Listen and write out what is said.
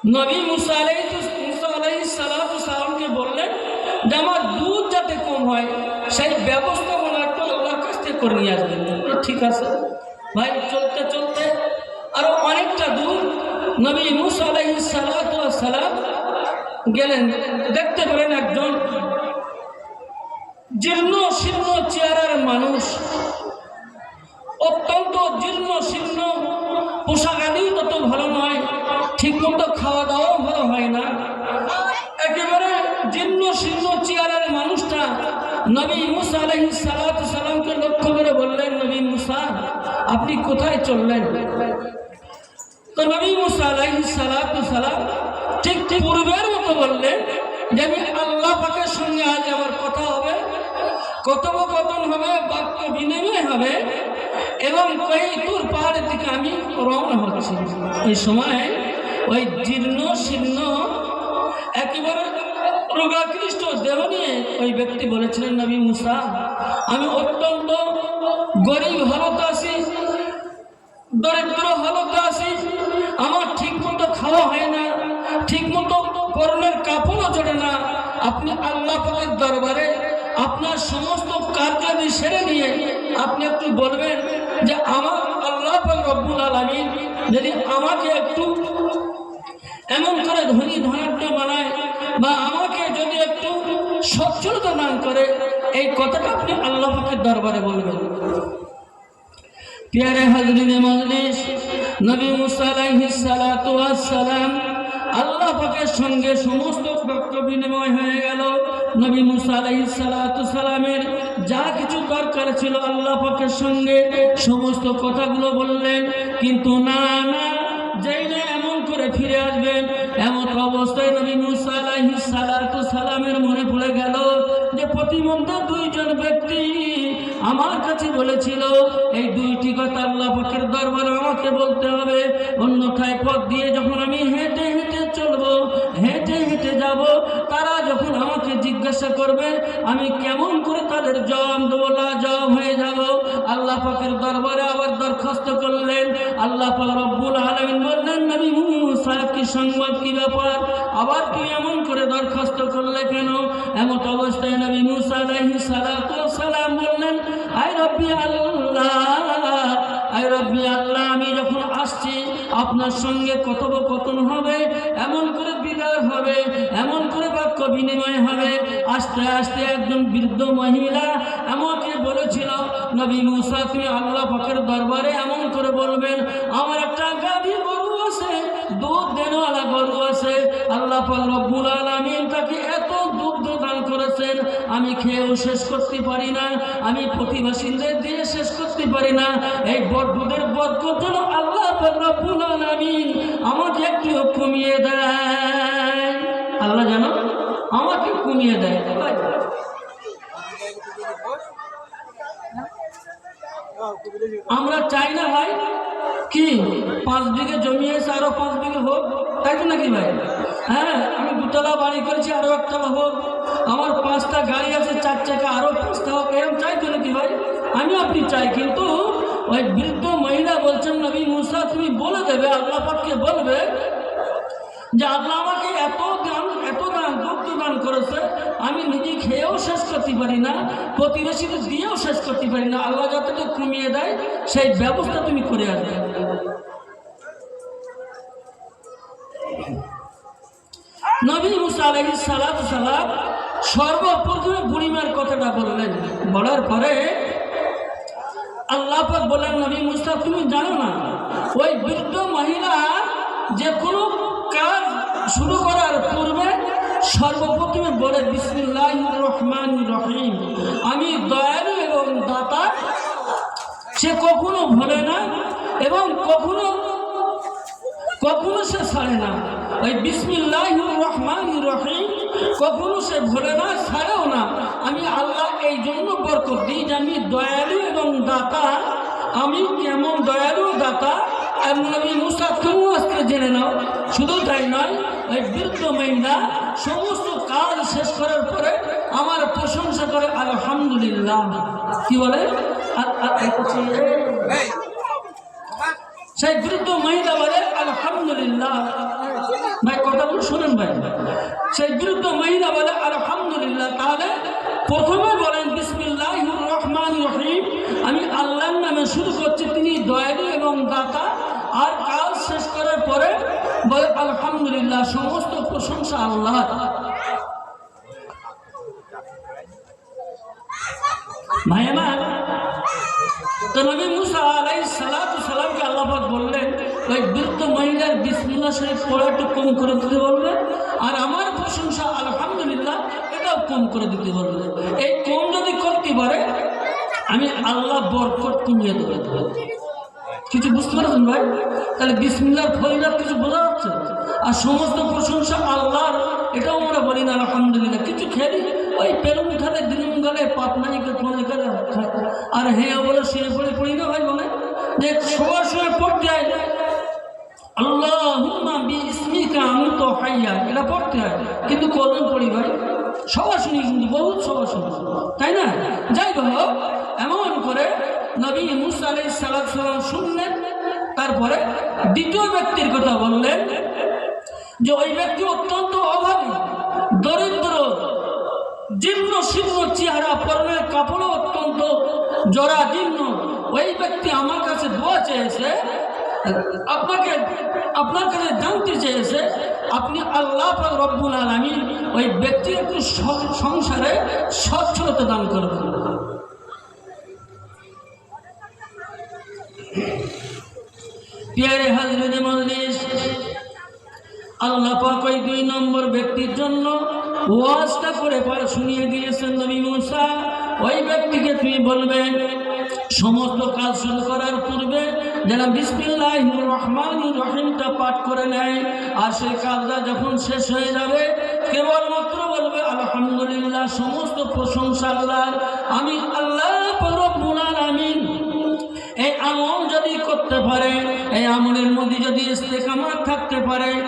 নবী মুসা আলাইহিস সালামকে বললেন যে আমার দুধ যাতে কম হয় সেই ব্যবস্থা একটু আল্লাহর কাছ থেকে করে নিয়ে আসবেন। ঠিক আছে ভাই। চলতে চলতে আরো অনেকটা দূর নবী মুসা আলাইহিস সালাম গেলেন। দেখতে পেলেন একজন জীর্ণ শীর্ণ চেহারার মানুষ, অত্যন্ত জীর্ণ শীর্ণ, পোশাক আদি তত ভালো নয়, ঠিক মতো খাওয়া দাওয়াও ভালো হয় না, একেবারে জীর্ণ শীর্ণ চেহারার মানুষটা নবী মুসা আলাইহিস সালামকে লক্ষ্য করে বললেন, নবী মুসা আপনি কোথায় চললেন? তো নবী মুসা আলাইহিস সালাম ঠিক পূর্বের মতো বললেন যে আমি আল্লাহ পাকের সঙ্গে আজ আমার কথা হবে, কথোপকথন হবে, বাক্য বিনিময় হবে এবং তুর পাহাড়ের দিকে আমি রওনা হচ্ছি। ওই সময় ওই জীর্ণ শীর্ণ একেবারে রোগাক্লিষ্ট দেহ নিয়ে ওই ব্যক্তি বলেছিলেন, নবী মুসা আমি অত্যন্ত গরিব হালতে আছি, দরিদ্র হালতে আছি, আমার ঠিক মতো খাওয়া হয় না, ঠিক মতো পরনের কাপড়ও জোটে না। আপনি আল্লাহ পাকের দরবারে আপনার সমস্ত কার্যাদি সেরে নিয়ে আপনি একটু বলবেন যে আমার আল্লাহ পাক রব্বুল আলামিন যদি আমাকে একটু এমন করে ধনী ধনাঢ্য বানায় বা আমাকে যদি একটু সচ্ছলতা দান করে, এই কথাটা আপনি আল্লাহ পাকের দরবারে বলবেন। প্যারে হাজরিনে মজলিস, নবী মুসা আলাইহিস সালাম আল্লাহ পাকের সঙ্গে সমস্ত বাক্য বিনিময় হয়ে গেল। নবী মুসা আলাইহিস সালামের যা কিছু দরকার ছিল আল্লাহ পাকের সঙ্গে সমস্ত কথাগুলো বললেন, কিন্তু না যেই না এমন করে ফিরে আসবেন, এমন অবস্থায় নবী মুসা আলাইহিস সালামের মনে পড়ে গেল যে প্রতিমধ্যে দুইজন ব্যক্তি আমার কাছে বলেছিল এই দুইটি কথা আল্লাহ পাকের দরবারে আমাকে বলতে হবে, অন্যথায় পথ দিয়ে যখন আমি হেঁটে হেঁটে চলবো, হেঁটে হেঁটে যাব, তারা যখন আমাকে জিজ্ঞাসা করবে আমি কেমন করে তাদের জবাব দেবো, লাজবাব হয়ে যাব। আল্লাহ পাকের দরবারে আবার দরখাস্ত করলেন। আল্লাহ পাক রব্বুল আলামিন বললেন, নবী মুসা কি সংবাদ, কি ব্যাপার, আবার তুমি এমন করে দরখাস্ত করলে কেন? এমন অবস্থায় নবী মুসা আলাইহিস সালাম বললেন, আয় রব্বি আল্লাহ, আমি যখন আসছি আপনার সঙ্গে কথোপকথন হবে, এমন করে বিদায় হবে, এমন করে বাক্য বিনিময় হবে। আস্তে আস্তে একজন বৃদ্ধ মহিলা আমাকে বলেছিল, নবী মুসা তুমি আল্লাহ পাকের দরবারে এমন করে বলবেন, আমার একটা গাভী গরু আছে, দুধ দেনওয়ালা গরু আছে, আল্লাহ পাক রব্বুল আলামিন তাকে এত দুগ্ধ দান করেছেন, আমি খেয়েও শেষ করতে পারি না, আমি প্রতিবেশীদের দিয়ে শেষ করতে পারি না। এই দুধের বরকত যেন আল্লাহ পাক রব্বুল আলামিন আমাকে একটু কমিয়ে দেয়, আল্লাহ যেন আমাকে কমিয়ে দেয়। আমরা চাই না ভাই কি 5 বিঘে জমি আছে আরো 5 বিঘে হোক, তাই তো নাকি ভাই? হ্যাঁ, আমি 2 তলা বাড়ি করেছি আরো 1 তলা হোক, আমার 5টা গাড়ি আছে 4 চাকা আরো 5টা হোক, এরকম চাই তো নাকি ভাই? আমি আপনি চাই। কিন্তু ওই বৃদ্ধ মহিলা বলছেন, নবী মুসা তুমি বলে দেবে, আল্লাহ পাককে বলবে যে আল্লাহ আমাকে এত দান দুগ্ধ দান করেছে, আমি নিজে খেয়েও শেষ করতে পারি না, প্রতিবেশীদের দিয়েও শেষ করতে পারি না, আল্লাহ যতটা কমিয়ে দেয় সেই ব্যবস্থা তুমি করে আসবে। নবী মুসা আলাইহিস সালাম সর্বপ্রথমে বুড়িমার কথাটা বললেন। বলার পরে আল্লাহ পাক বলেন, নবী মুসা তুমি জানো না ওই বৃদ্ধ মহিলা যে কোনো কাজ শুরু করার পূর্বে সর্বপ্রথমে বলে বিসমিল্লাহির রহমানির রহিম, আমি দয়ালু এবং দাতা। সে কখনো ভোলে না এবং কখনো সে ছাড়ে না। ওই বিসমিল্লাহির রহমানির রহিম কখনো সে ভোলে না, ছাড়েও না। আমি আল্লাহ এই জন্য বরকত দিই যে আমি দয়ালু এবং দাতা। আমি কেমন দয়ালু দাতা নবী মুসা তুমি আজকে জেনে নাও। শুধু তাই নয়, ওই বৃদ্ধ মহিলা সমস্ত কাজ শেষ করার পরে আমার প্রশংসা করে, আলহামদুলিল্লাহ। কি বলে? সেই বৃদ্ধ মহিলা বলে আলহামদুলিল্লাহ। ভাই কথাগুলো শোনেন ভাই। সেই বৃদ্ধ মহিলা বলে আলহামদুলিল্লাহ। তাহলে প্রথমে বলেন বিসমিল্লাহির রহমানির রহিম, আমি আল্লাহর নামে শুরু করছি, তিনি দয়ালু এবং দাতা। আর কাজ শেষ করার পরে বলে আলহামদুলিল্লাহ, সমস্ত প্রশংসা আল্লাহর। ভাই আমার, তো নবী মুসা আলাইহিস সালাতু সালামকে আল্লাহ পাক বললেন ওই বৃদ্ধ মহিলার বিসমিল্লাহ শরীফ পড়া একটু কম করে দিতে বলবেন, আর আমার প্রশংসা আলহামদুলিল্লাহ এটাও কম করে দিতে বলবেন। এই কম যদি করতে পারে আমি আল্লাহ বরকত কমিয়ে দেবো। কিছু বুঝতে পারছেন ভাই? তাহলে বিসমিল্লাহর ফজিলত কিছু বোঝা যাচ্ছে। আর সমস্ত প্রশংসা আল্লাহর, এটাও আমরা বলি না আলহামদুলিল্লাহ। কিছু খেলি ওই পেলুম খালে দিলুম গালে পাপনাইকে মনে করে, আর হ্যাঁ বলে শুয়ে পড়ি না ভাই, বলে যে সবার সময় পড়তে হয় আল্লাহুম্মা বিইসমিকা আমুতু হাইয়া, এটা পড়তে হয়। কিন্তু কলম পড়ি ভাই সবার শুনি, কিন্তু বহুত সবার শুনি, তাই না? যাই হোক, এমন করে নবী মুসা আলাইহিস সালাম শুনলেন। তারপরে দ্বিতীয় ব্যক্তির কথা বললেন যে ওই ব্যক্তি অত্যন্ত অভাবী, দরিদ্র, জীর্ণ শীর্ণ চেহারা, পরনের কাপড়ও অত্যন্ত জরাজীর্ণ। ওই ব্যক্তি আমার কাছে দোয়া চেয়েছে, আপনার কাছে জানতে চেয়েছে আপনি আল্লাহ পাক রব্বুল আলামিন ওই ব্যক্তির একটু সংসারে সচ্ছলতা দান করবেন। প্রিয় হাজরাতে মজলিস, আল্লাহ পাক ওই 2 নম্বর ব্যক্তির জন্য ওয়াজটা করে পরে শুনিয়ে দিয়েছেন নবী মুসা, ওই ব্যক্তিকে তুমি বলবেন সমস্ত কাজ শুরু করার পূর্বে যেন বিসমিল্লাহির রহমানির রহিমটা পাঠ করে নেয়। আর সেই কাজটা যখন শেষ হয়ে যাবে কেবলমাত্র বলবে আলহামদুলিল্লাহ, সমস্ত প্রশংসা আল্লাহর, আমি আল্লাহ রব্বুল আলামিন। এই আমল যদি করতে পারে, এই আমলের মধ্যে যদি ইস্তেকামাত থাকতে পারে,